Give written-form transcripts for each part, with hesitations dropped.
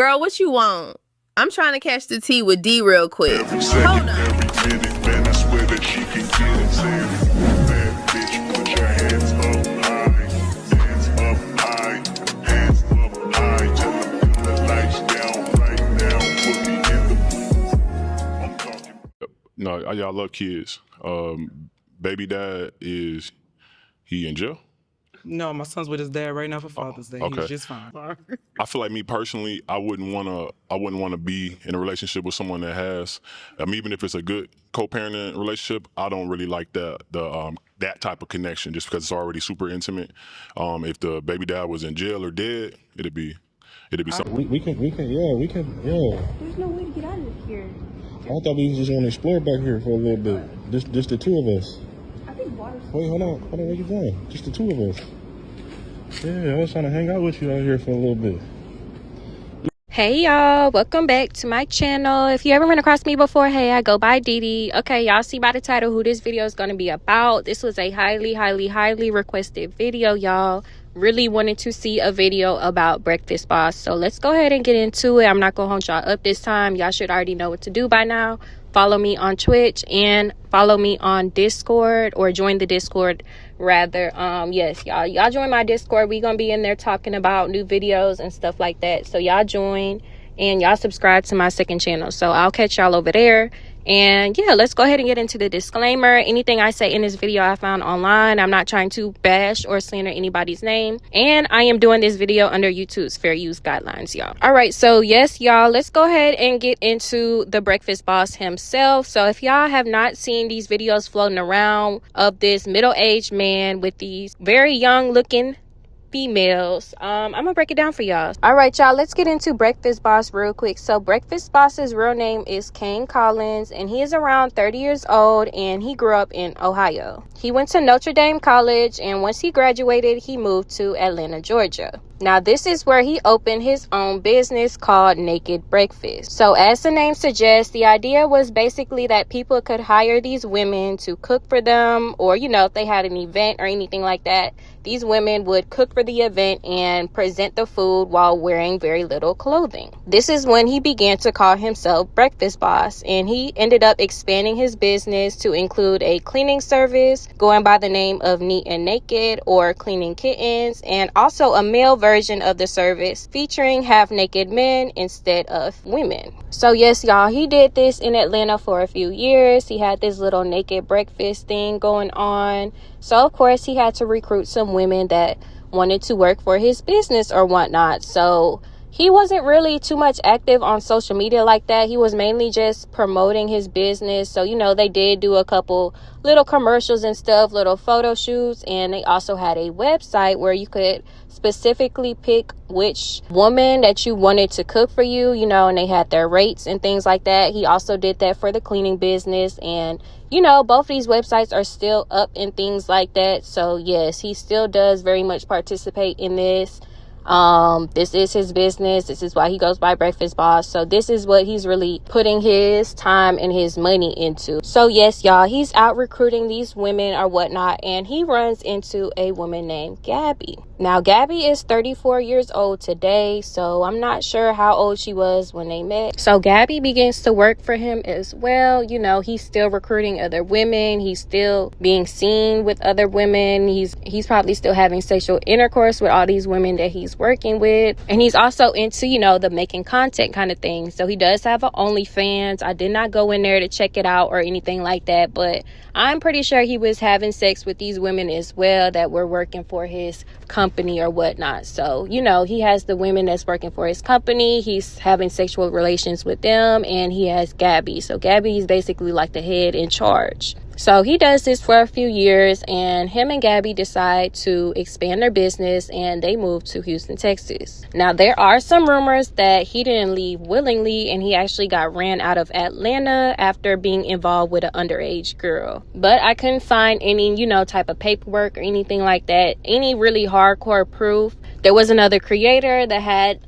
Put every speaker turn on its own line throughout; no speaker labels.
Girl, what you want? I'm trying to catch the tea with D real quick.
Every second,
Hold on.
every minute, man, I swear that she can get it. Saying, bad bitch, put your hands up high. Hands up high. Hands up high. Tell them put the lights down right now. Put me in the mood. I'm talking.
No, y'all love kids. Baby dad, is he in jail?
No, my son's with his dad right now for Father's Day.
okay.
He's just fine.
I feel like me personally, I wouldn't want to be in a relationship with someone that has, even if it's a good co-parenting relationship, I don't really like that type of connection just because it's already super intimate. If the baby dad was in jail or dead, it'd be something.
We can, yeah.
There's no way to get out of here.
I thought we was just gonna explore back here for a little bit. Just the two of us.
I think water's...
Wait, hold on, where you going? Just the two of us. Yeah, I was trying to hang out with you out here for a little bit.
Hey y'all, welcome back to my channel. If you ever run across me before, hey, I go by Didi. Okay, y'all see by the title who this video is going to be about. This was a highly requested video, y'all. Really wanted to see a video about Breakfast Boss, so let's go ahead and get into it. I'm not gonna hold y'all up this time. Y'all should already know what to do by now. Follow me on Twitch and follow me on Discord, or join the Discord rather. Yes, y'all join my Discord. We gonna be in there talking about new videos and stuff like that, so y'all join and y'all subscribe to my second channel. So I'll catch y'all over there. And yeah, let's go ahead and get into the disclaimer. Anything I say in this video I found online. I'm not trying to bash or slander anybody's name, and I am doing this video under YouTube's fair use guidelines, y'all. All right, so yes, y'all, let's go ahead and get into the Breakfast Boss himself. So if y'all have not seen these videos floating around of this middle-aged man with these very young looking females, I'm gonna break it down for y'all. All right, y'all, let's get into Breakfast Boss real quick. So Breakfast Boss's real name is Kane Collins, and he is around 30 years old, and he grew up in Ohio. He went to Notre Dame College, and once he graduated, he moved to Atlanta, Georgia. Now, this is where he opened his own business called Naked Breakfast. So as the name suggests, the idea was basically that people could hire these women to cook for them, or, you know, if they had an event or anything like that, these women would cook for the event and present the food while wearing very little clothing. This is when he began to call himself Breakfast Boss, and he ended up expanding his business to include a cleaning service going by the name of Neat and Naked, or Cleaning Kittens, and also a male version of the service featuring half-naked men instead of women. So yes, y'all, he did this in Atlanta for a few years. He had this little naked breakfast thing going on. So of course he had to recruit some women that wanted to work for his business or whatnot. So he wasn't really too much active on social media like that. He was mainly just promoting his business. So, you know, they did do a couple little commercials and stuff, little photo shoots, and they also had a website where you could specifically pick which woman that you wanted to cook for you, you know, and they had their rates and things like that. He also did that for the cleaning business, and you know, both these websites are still up and things like that. So yes, he still does very much participate in this. This is his business. This is why he goes by Breakfast Boss. So this is what he's really putting his time and his money into. So yes, y'all, he's out recruiting these women or whatnot, and he runs into a woman named Gabby. Now, Gabby is 34 years old today, so I'm not sure how old she was when they met. So Gabby begins to work for him as well. You know, he's still recruiting other women. He's still being seen with other women. He's probably still having sexual intercourse with all these women that he's working with. And he's also into, you know, the making content kind of thing. So he does have an OnlyFans. I did not go in there to check it out or anything like that, but I'm pretty sure he was having sex with these women as well that were working for his company or whatnot. So, you know, he has the women that's working for his company. He's having sexual relations with them, and he has Gabby. So Gabby is basically like the head in charge. So he does this for a few years, and him and Gabby decide to expand their business, and they move to Houston, Texas. Now, there are some rumors that he didn't leave willingly, and he actually got ran out of Atlanta after being involved with an underage girl. But I couldn't find any, you know, type of paperwork or anything like that, any really hardcore proof. There was another creator that had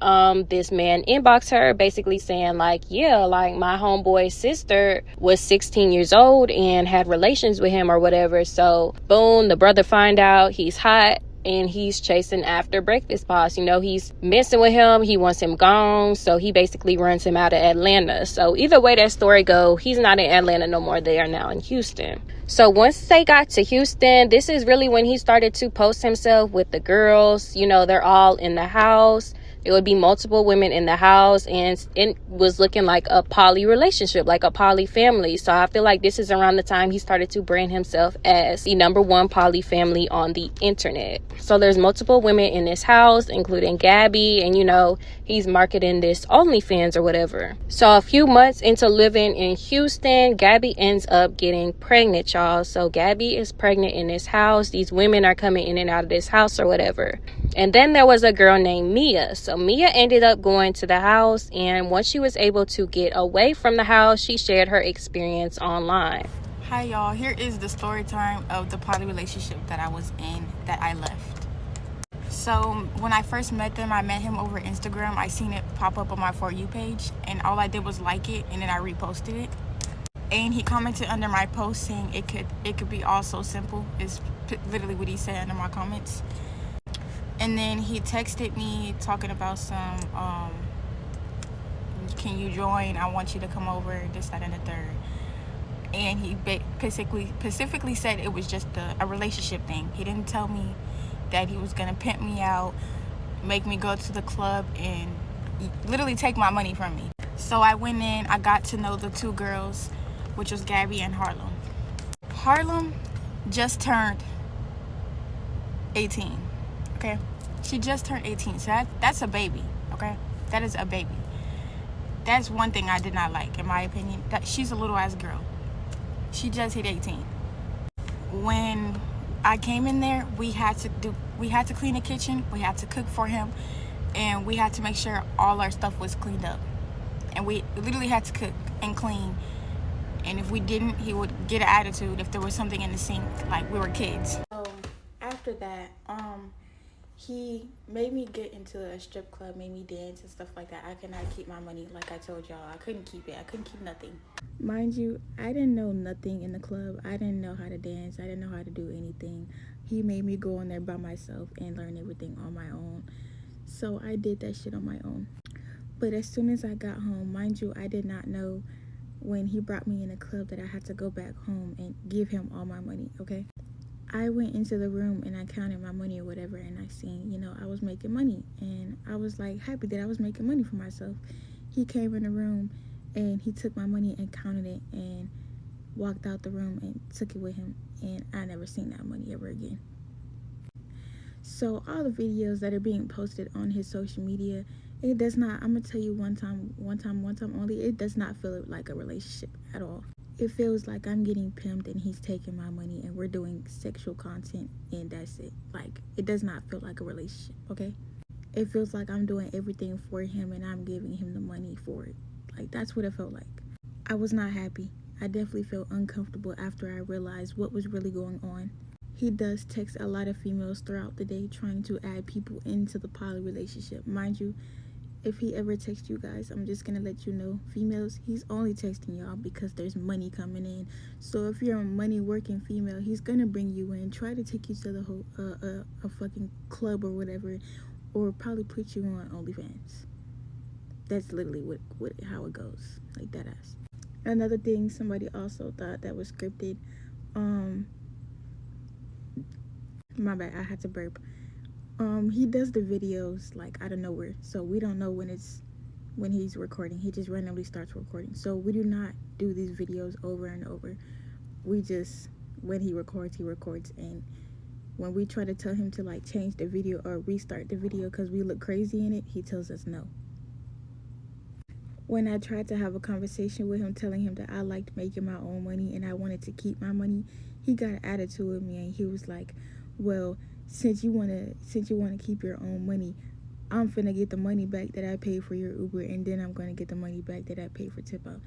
this man inbox her basically saying like, yeah, like my homeboy's sister was 16 years old and had relations with him or whatever. So boom, the brother find out he's hot. and he's chasing after Breakfast Boss. You know, he's messing with him. He wants him gone. So he basically runs him out of Atlanta. So either way that story go, he's not in Atlanta no more. They are now in Houston. So once they got to Houston, this is really when he started to post himself with the girls. You know, they're all in the house. It would be multiple women in the house, and it was looking like a poly relationship, like a poly family. So I feel like this is around the time he started to brand himself as the #1 poly family on the internet. So there's multiple women in this house, including Gabby, and you know, he's marketing this OnlyFans or whatever. So a few months into living in Houston, Gabby ends up getting pregnant, y'all. So Gabby is pregnant in this house. These women are coming in and out of this house or whatever. And then there was a girl named Mia. So Mia ended up going to the house, and once she was able to get away from the house, she shared her experience online.
Hi y'all, here is the story time of the poly relationship that I was in that I left. So when I first met them, I met him over Instagram. I seen it pop up on my For You page, and all I did was like it, and then I reposted it. And he commented under my post saying it could be all so simple, is literally what he said under my comments. And then he texted me talking about some, can you join? I want you to come over, this, that, and the third. And he specifically said it was just a relationship thing. He didn't tell me that he was going to pimp me out, make me go to the club, and literally take my money from me. So I went in, I got to know the two girls, which was Gabby and Harlem. Harlem just turned 18. Okay, she just turned 18, so that's a baby. Okay, that is a baby. That's one thing I did not like, in my opinion. That she's a little ass girl. She just hit 18. When I came in there, we had to clean the kitchen, we had to cook for him, and we had to make sure all our stuff was cleaned up. And we literally had to cook and clean. And if we didn't, he would get an attitude if there was something in the sink, like we were kids. So after that, he made me get into a strip club, made me dance and stuff like that. I could not keep my money, like I told y'all. I couldn't keep it. I couldn't keep nothing. Mind you, I didn't know nothing in the club. I didn't know how to dance. I didn't know how to do anything. He made me go in there by myself and learn everything on my own. So I did that shit on my own. But as soon as I got home, mind you, I did not know when he brought me in a club that I had to go back home and give him all my money, okay? I went into the room and I counted my money or whatever, and I seen, you know, I was making money, and I was like happy that I was making money for myself. He came in the room and he took my money and counted it and walked out the room and took it with him, and I never seen that money ever again. So all the videos that are being posted on his social media, it does not, I'm gonna tell you one time only, it does not feel like a relationship at all. It feels like I'm getting pimped and he's taking my money and we're doing sexual content and that's it. Like, it does not feel like a relationship, okay? It feels like I'm doing everything for him and I'm giving him the money for it. Like, that's what it felt like. I was not happy. I definitely felt uncomfortable after I realized what was really going on. He does text a lot of females throughout the day trying to add people into the poly relationship. Mind you, if he ever texts you guys, I'm just gonna let you know, females, he's only texting y'all because there's money coming in. So if you're a money working female, he's gonna bring you in, try to take you to the whole a fucking club or whatever, or probably put you on OnlyFans. That's literally how it goes, like that ass. Another thing somebody also thought that was scripted, my bad, I had to burp. He does the videos like out of nowhere, so we don't know when he's recording. He just randomly starts recording. So we do not do these videos over and over. We just, when he records, and when we try to tell him to like change the video or restart the video because we look crazy in it, he tells us no. When I tried to have a conversation with him telling him that I liked making my own money and I wanted to keep my money, he got an attitude with me and he was like, well, since you wanna keep your own money, I'm finna get the money back that I paid for your Uber, and then I'm gonna get the money back that I paid for tip out,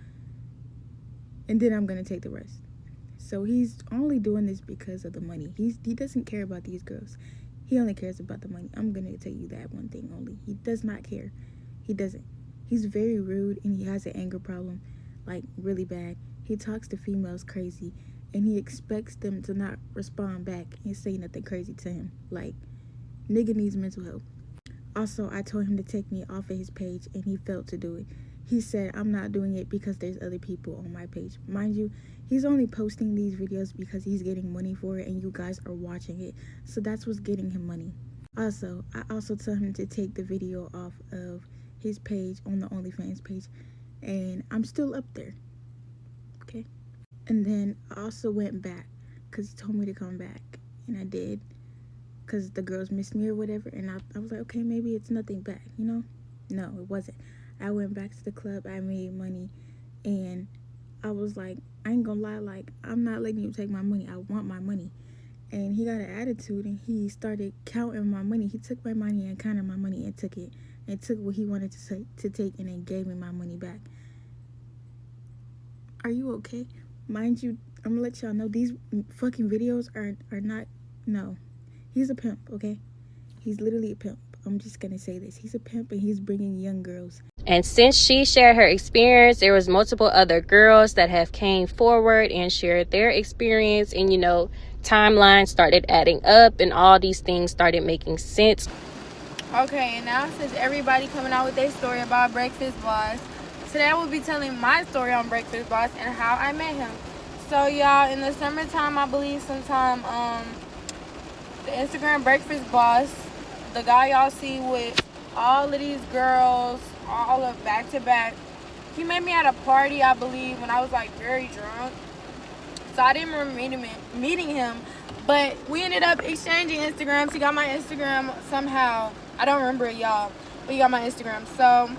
and then I'm gonna take the rest. So he's only doing this because of the money. He doesn't care about these girls. He only cares about the money. I'm gonna tell you that one thing only. He does not care. He doesn't. He's very rude and he has an anger problem, like really bad. He talks to females crazy and he expects them to not respond back and say nothing crazy to him. Like,
Nigga needs mental help. Also, I told him to take me off of his page, and he failed to do it. He said, I'm not doing it because there's other people on my page. Mind you, he's only posting these videos because he's getting money for it, and you guys are watching it. So that's what's getting him money. Also, I also told him to take the video off of his page on the OnlyFans page, and I'm still up there. Okay? And then I also went back because he told me to come back, and I did. Because the girls missed me or whatever, and I was like, okay, maybe it's nothing bad, you know? No, it wasn't. I went back to the club, I made money, and I was like, I ain't gonna lie, like, I'm not letting you take my money, I want my money. And he got an attitude, and he started counting my money. He took my money and counted my money and took it, and took what he wanted to take, and then gave me my money back. Are you okay? Mind you, I'm gonna let y'all know, these fucking videos are not, no. He's a pimp, okay? He's literally a pimp. I'm just gonna say this. He's a pimp, and he's bringing young girls.
And since she shared her experience, there was multiple other girls that have came forward and shared their experience. And, you know, timelines started adding up, and all these things started making sense.
Okay, and now since everybody coming out with their story about Breakfast Boss, today I will be telling my story on Breakfast Boss and how I met him. So, y'all, in the summertime, I believe sometime, the Instagram Breakfast Boss, the guy y'all see with all of these girls, all of back to back, he met me at a party, I believe, when I was like very drunk. So I didn't remember meeting him, but we ended up exchanging Instagrams. He got my Instagram somehow. I don't remember it, y'all, but he got my Instagram. So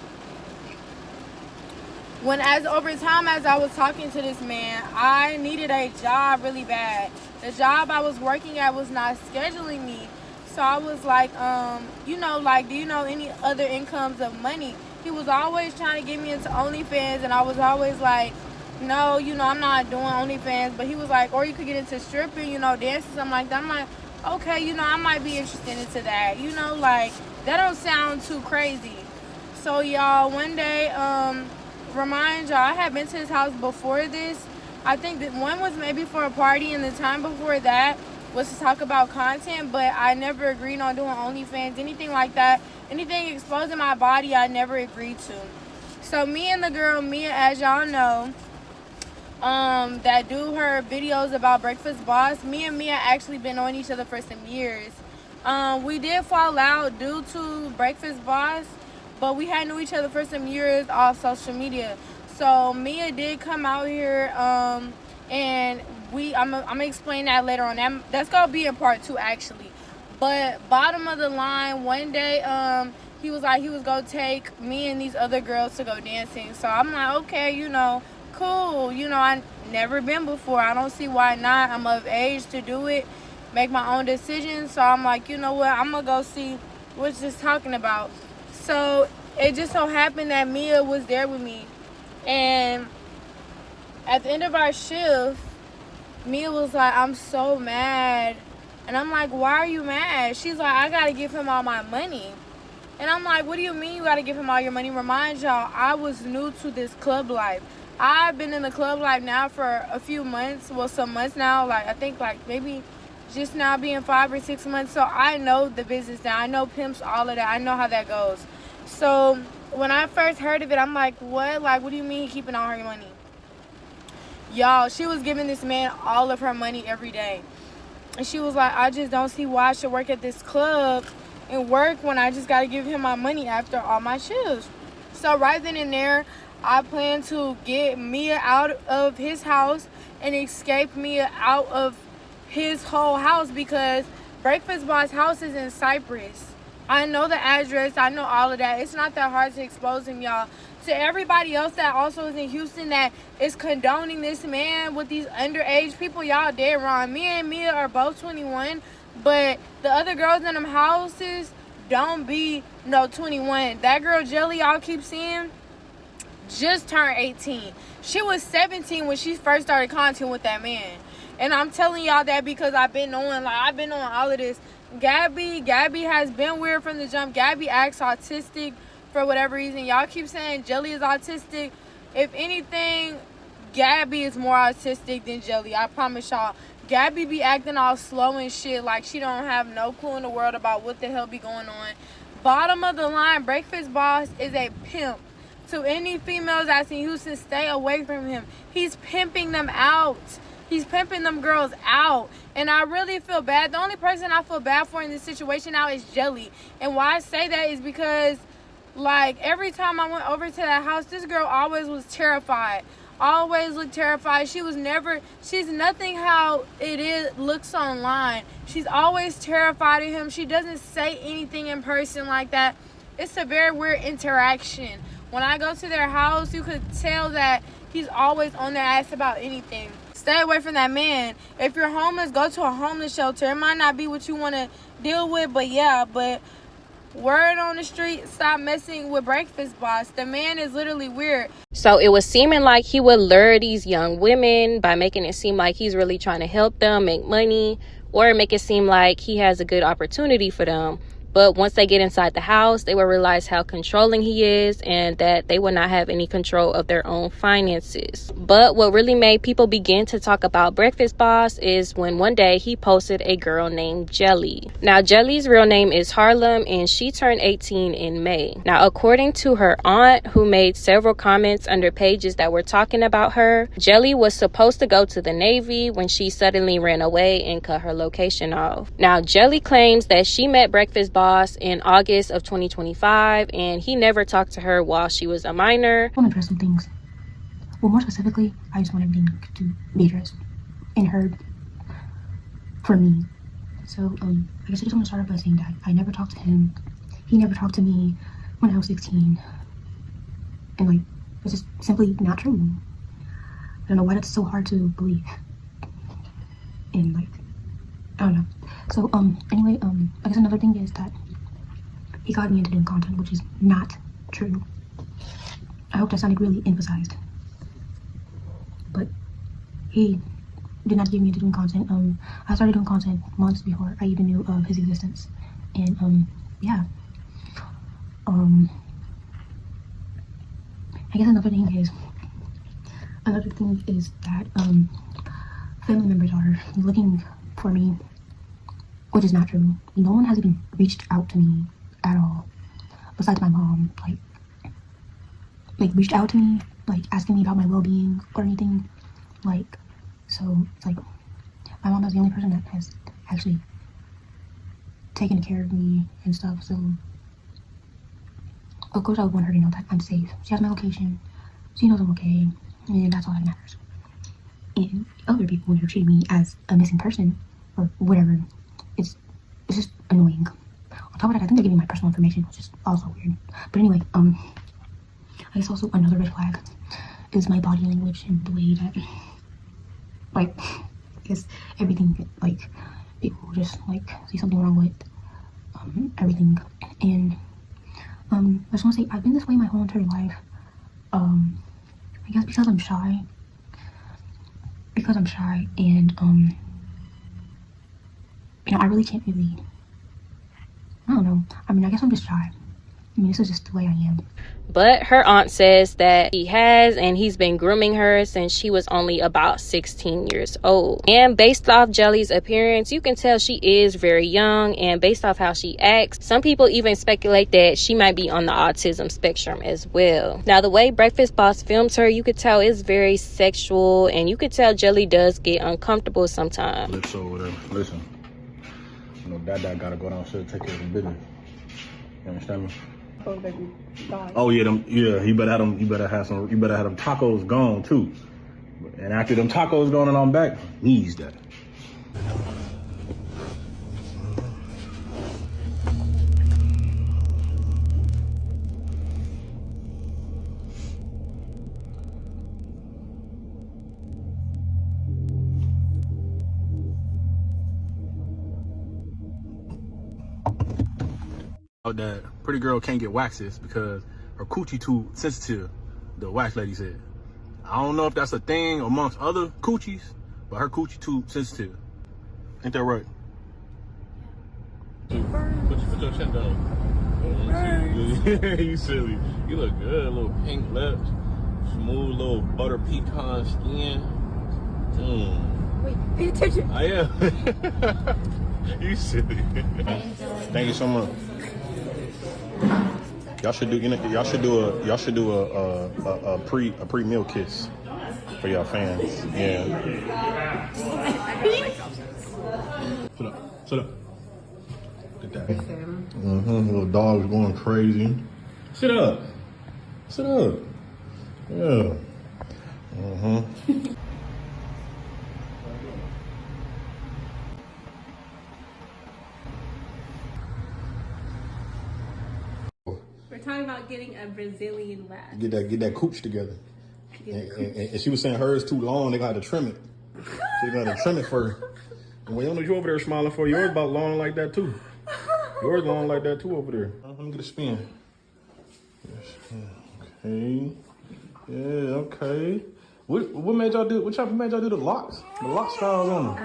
over time, as I was talking to this man, I needed a job really bad. The job I was working at was not scheduling me. So I was like, do you know any other incomes of money? He was always trying to get me into OnlyFans, and I was always like, no, I'm not doing OnlyFans. But he was like, or you could get into stripping, dancing, something like that. I'm like, okay, I might be interested into that. That don't sound too crazy. So, y'all, one day, remind y'all, I had been to his house before this. I think that one was maybe for a party, and the time before that was to talk about content, but I never agreed on doing OnlyFans, anything like that. Anything exposing my body, I never agreed to. So me and the girl, Mia, as y'all know, that do her videos about Breakfast Boss, me and Mia actually been on each other for some years. We did fall out due to Breakfast Boss, but we had knew each other for some years off social media. So Mia did come out here, and I'm gonna explain that later on. That's gonna be in part 2 actually. But bottom of the line, one day he was like he was gonna take me and these other girls to go dancing. So I'm like, okay, cool. I never been before. I don't see why not. I'm of age to do it, make my own decisions. So I'm like, you know what? I'm gonna go see what's this talking about. So it just so happened that Mia was there with me, and at the end of our shift, Mia was like, I'm so mad. And I'm like, why are you mad? She's like, I gotta give him all my money. And I'm like, what do you mean you gotta give him all your money? Remind y'all, I was new to this club life. I've been in the club life now for a few months. Well, some months now. I think maybe just now being 5 or 6 months. So I know the business now. I know pimps, all of that. I know how that goes. So when I first heard of it, I'm like, what? What do you mean keeping all her money? Y'all, she was giving this man all of her money every day. And she was like, I just don't see why I should work at this club and work when I just got to give him my money after all my shifts. So right then and there, I plan to get Mia out of his house and escape Mia out of his whole house, because Breakfast Boss house is in Cyprus. I know the address. I know all of that. It's not that hard to expose him, y'all. To everybody else that also is in Houston that is condoning this man with these underage people, y'all dead wrong. Me and Mia are both 21, but the other girls in them houses don't be 21. That girl Jelly y'all keep seeing just turned 18. She was 17 when she first started content with that man. And I'm telling y'all that because I've been on all of this. Gabby has been weird from the jump. Gabby acts autistic for whatever reason. Y'all keep saying Jelly is autistic. If anything, Gabby is more autistic than Jelly. I promise y'all.
Gabby be acting all slow and shit, like she don't have no clue in the world about what the hell be going on. Bottom of the line, Breakfast Boss is a pimp. To any females that's in Houston, stay away from him. He's pimping them out. He's pimping them girls out. And I really feel bad. The only person I feel bad for in this situation now is Jelly. And why I say that is because, like, every time I went over to that house, this girl always was terrified. Always looked terrified. She's nothing how looks online. She's always terrified of him. She doesn't say anything in person like that. It's a very weird interaction. When I go to their house, you could tell that he's always on their ass about anything. Stay away from that man. If you're homeless, go to a homeless shelter. It might not be what you want to deal with, but word on the street, stop messing with Breakfast Boss. The man is literally weird.
So it was seeming like he would lure these young women by making it seem like he's really trying to help them make money, or make it seem like he has a good opportunity for them. But once they get inside the house, they will realize how controlling he is and that they will not have any control of their own finances. But what really made people begin to talk about Breakfast Boss is when one day he posted a girl named Jelly. Now, Jelly's real name is Harlem, and she turned 18 in May. Now, according to her aunt, who made several comments under pages that were talking about her, Jelly was supposed to go to the Navy when she suddenly ran away and cut her location off. Now, Jelly claims that she met Breakfast Boss in August of 2025, and he never talked to her while she was a minor.
I want to address some things. Well, more specifically, I just want everything to be addressed and heard for me. So, I guess I just want to start off by saying that I never talked to him. He never talked to me when I was 16. And, like, it's just simply not true. I don't know why that's so hard to believe. And, like, I don't know. So, anyway, I guess another thing is that he got me into doing content, which is not true. I hope that sounded really emphasized. But he did not get me into doing content. I started doing content months before I even knew of his existence. And, yeah. I guess another thing is that, family members are looking for me, which is not true. No one has even reached out to me at all, besides my mom. Like reached out to me, like asking me about my well-being or anything. Like, so it's like my mom is the only person that has actually taken care of me and stuff. So of course I would want her to know that I'm safe. She has my location. She knows I'm okay, and that's all that matters. And other people who treat me as a missing person or whatever, it's just annoying. On top of that, I think they're giving me my personal information, which is also weird. But anyway, I guess also another red flag is my body language and the way that, like, I guess everything, like, people just, like, see something wrong with everything. And I just want to say, I've been this way my whole entire life. I guess because I'm shy. And you know, I really can't really, I don't know. I mean, I guess I'm just shy. I mean, this is just the way I am.
But her aunt says that he has, and he's been grooming her since she was only about 16 years old. And based off Jelly's appearance, you can tell she is very young, and based off how she acts, some people even speculate that she might be on the autism spectrum as well. Now, the way Breakfast Boss films her, you could tell is very sexual, and you could tell Jelly does get uncomfortable sometimes.
Listen, you know, Dad gotta go downstairs to take care of the business. You understand me? Oh yeah, you better have them tacos gone too. And after them tacos gone and I'm back, needs that. That pretty girl can't get waxes because her coochie too sensitive, the wax lady said. I don't know if that's a thing amongst other coochies, but her coochie too sensitive. Ain't that right? Put your chin down. You silly. You look good. Little pink lips, smooth little butter pecan skin.
Wait, pay attention.
I am. You silly. Thank you so much. Y'all should do. Y'all should do a pre meal kiss for y'all fans. Yeah. Sit up. Look at that. Little dog's going crazy. Sit up. Yeah.
We're talking about getting a Brazilian wax.
Get that cooch together. And she was saying hers too long. They got to trim it. They got to trim it first. And we don't know you over there smiling for. Yours about long like that too. Yours long like that too over there. Let me get a spin. Okay. Yeah. Okay. What made y'all do? What made y'all do the locks? The lock styles on them.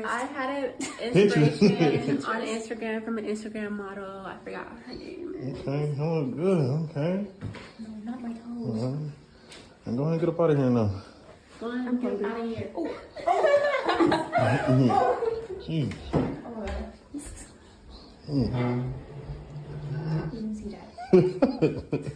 I had an inspiration on Instagram from an Instagram model. I forgot her name.
Okay. Oh, good. Okay.
No, not my toes.
And go ahead and get up out of here now.
Go ahead and get out of here. Oh.
Jeez.
Didn't see that.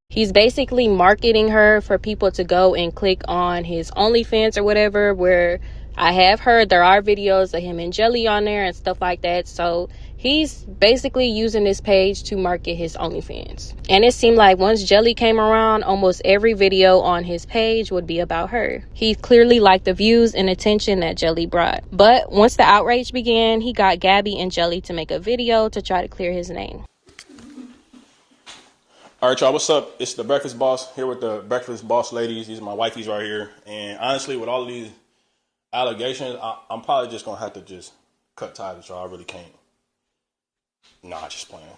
He's basically marketing her for people to go and click on his OnlyFans or whatever, where I have heard there are videos of him and Jelly on there and stuff like that. So he's basically using this page to market his OnlyFans. And it seemed like once Jelly came around, almost every video on his page would be about her. He clearly liked the views and attention that Jelly brought. But once the outrage began, he got Gabby and Jelly to make a video to try to clear his name.
All right, y'all, what's up? It's the Breakfast Boss here with the Breakfast Boss ladies. These are my wifeys right here. And honestly, with all of these allegations, I'm probably just going to have to just cut ties with y'all. I really can't. Nah, just playing.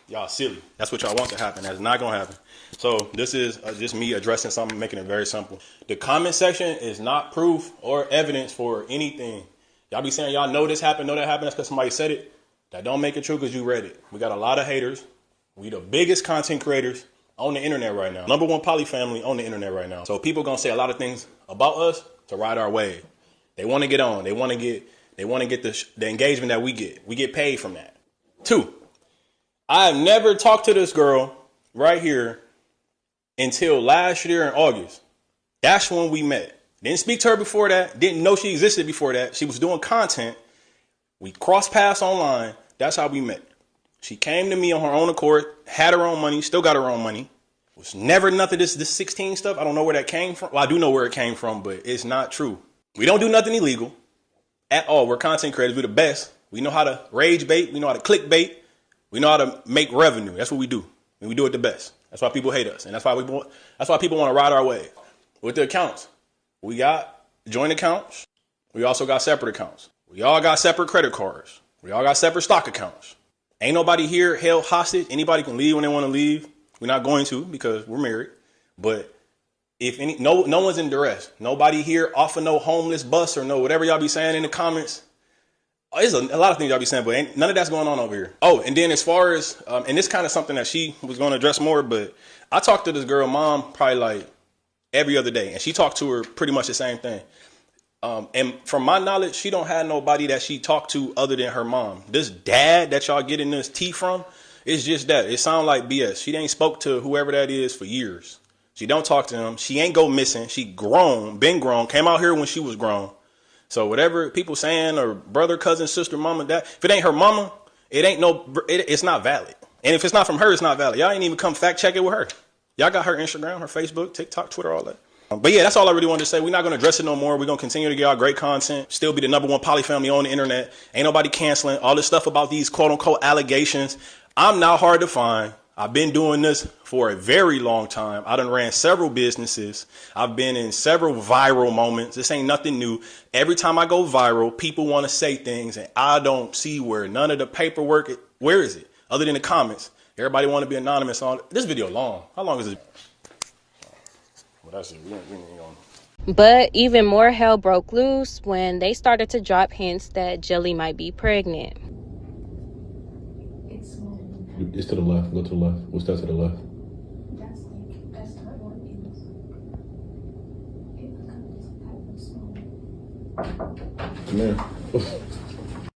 Y'all silly. That's what y'all want to happen. That's not going to happen. So this is just me addressing something, making it very simple. The comment section is not proof or evidence for anything. Y'all be saying y'all know this happened, know that happened. That's because somebody said it. That don't make it true because you read it. We got a lot of haters. We the biggest content creators on the internet right now. Number one poly family on the internet right now. So people gonna say a lot of things about us to ride our wave. They want to get on. They want to get the engagement that we get. We get paid from that. 2, I have never talked to this girl right here until last year in August. That's when we met. Didn't speak to her before that. Didn't know she existed before that. She was doing content. We crossed paths online. That's how we met. She came to me on her own accord, had her own money, still got her own money. Was never nothing this 16 stuff. I don't know where that came from. Well, I do know where it came from, but it's not true. We don't do nothing illegal at all. We're content creators. We're the best. We know how to rage bait. We know how to click bait. We know how to make revenue. That's what we do. And we do it the best. That's why people hate us. And that's why people want to ride our wave. With the accounts, we got joint accounts. We also got separate accounts. We all got separate credit cards. We all got separate stock accounts. Ain't nobody here held hostage. Anybody can leave when they want to leave. We're not going to because we're married. But if no one's in duress. Nobody here off of no homeless bus or no whatever y'all be saying in the comments. There's a lot of things y'all be saying, but none of that's going on over here. Oh, and then as far as, and this kind of something that she was going to address more, but I talked to this girl mom probably like every other day, and she talked to her pretty much the same thing. And from my knowledge, she don't have nobody that she talked to other than her mom. This dad that y'all getting this tea from, it's just that. It sounds like BS. She ain't spoke to whoever that is for years. She don't talk to him. She ain't go missing. She grown, been grown, came out here when she was grown. So whatever people saying, or brother, cousin, sister, mama, dad, if it ain't her mama, it's not valid. And if it's not from her, it's not valid. Y'all ain't even come fact check it with her. Y'all got her Instagram, her Facebook, TikTok, Twitter, all that. But yeah, that's all I really wanted to say. We're not going to address it no more. We're going to continue to get our great content. Still be the number one poly family on the internet. Ain't nobody canceling all this stuff about these quote unquote allegations. I'm not hard to find. I've been doing this for a very long time. I done ran several businesses. I've been in several viral moments. This ain't nothing new. Every time I go viral, people want to say things and I don't see where none of the paperwork, where is it? Other than the comments. Everybody want to be anonymous on this video long. How long is it? Well, that's it. We ain't gonna...
But even more hell broke loose when they started to drop hints that Jelly might be pregnant.
It's to the left. Go to the left. What's that to the left?
That's not one.
Man.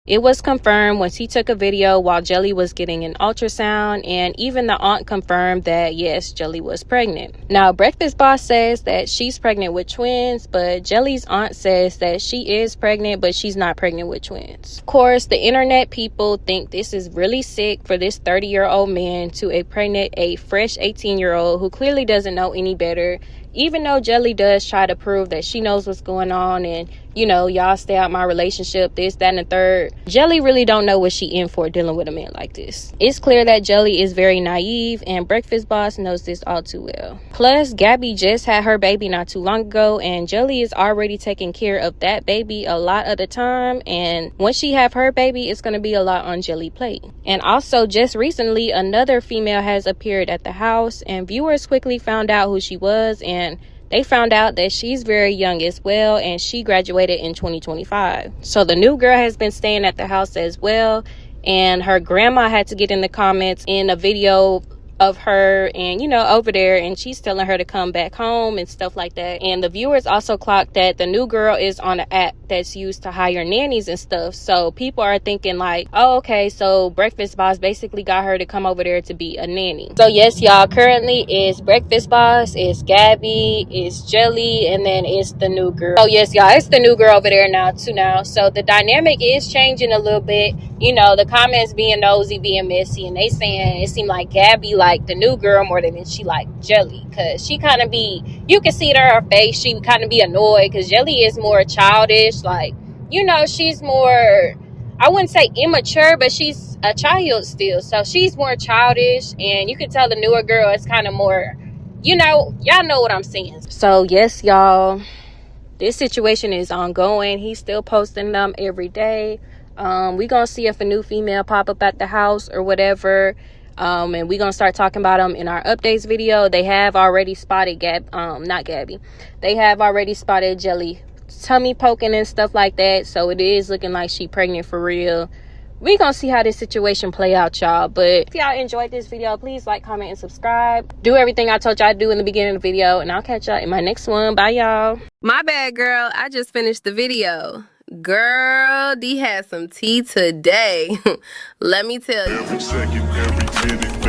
It was confirmed once he took a video while Jelly was getting an ultrasound, and even the aunt confirmed that yes, Jelly was pregnant. Now, Breakfast Boss says that she's pregnant with twins, but Jelly's aunt says that she is pregnant, but she's not pregnant with twins. Of course, the internet people think this is really sick for this 30-year-old man to impregnate a fresh 18-year-old who clearly doesn't know any better, even though Jelly does try to prove that she knows what's going on and, you know, y'all stay out my relationship, this, that, and the third. Jelly really don't know what she in for dealing with a man like this. It's clear that Jelly is very naive, and Breakfast Boss knows this all too well. Plus, Gabby just had her baby not too long ago, and Jelly is already taking care of that baby a lot of the time, and once she have her baby, it's going to be a lot on Jelly plate. And also, just recently, another female has appeared at the house, and viewers quickly found out who she was, and they found out that she's very young as well, and she graduated in 2025. So the new girl has been staying at the house as well, and her grandma had to get in the comments in a video of her and, you know, over there, and she's telling her to come back home and stuff like that. And the viewers also clocked that the new girl is on an app that's used to hire nannies and stuff. So people are thinking like, oh, okay, so Breakfast Boss basically got her to come over there to be a nanny. So yes, y'all, currently it's Breakfast Boss, it's Gabby, it's Jelly, and then it's the new girl. So yes, y'all, it's the new girl over there now too now. So the dynamic is changing a little bit. You know, the comments being nosy, being messy, and they saying it seemed like Gabby like the new girl more than she like Jelly, because she kind of be, you can see it on her face, she kind of be annoyed because Jelly is more childish, like, you know, she's more, I wouldn't say immature, but she's a child still, so she's more childish, and you can tell the newer girl is kind of more, you know, y'all know what I'm saying. So yes, y'all, this situation is ongoing. He's still posting them every day. We gonna see if a new female pop up at the house or whatever, and we gonna start talking about them in our updates video. They have already spotted not Gabby, they have already spotted Jelly tummy poking and stuff like that, so it is looking like she pregnant for real. We gonna see how this situation play out, y'all. But if y'all enjoyed this video, please like, comment, and subscribe. Do everything I told y'all to do in the beginning of the video, and I'll catch y'all in my next one. Bye, y'all.
My bad, girl. I just finished the video. Girl, D had some tea today. Let me tell you.
Every second, every minute.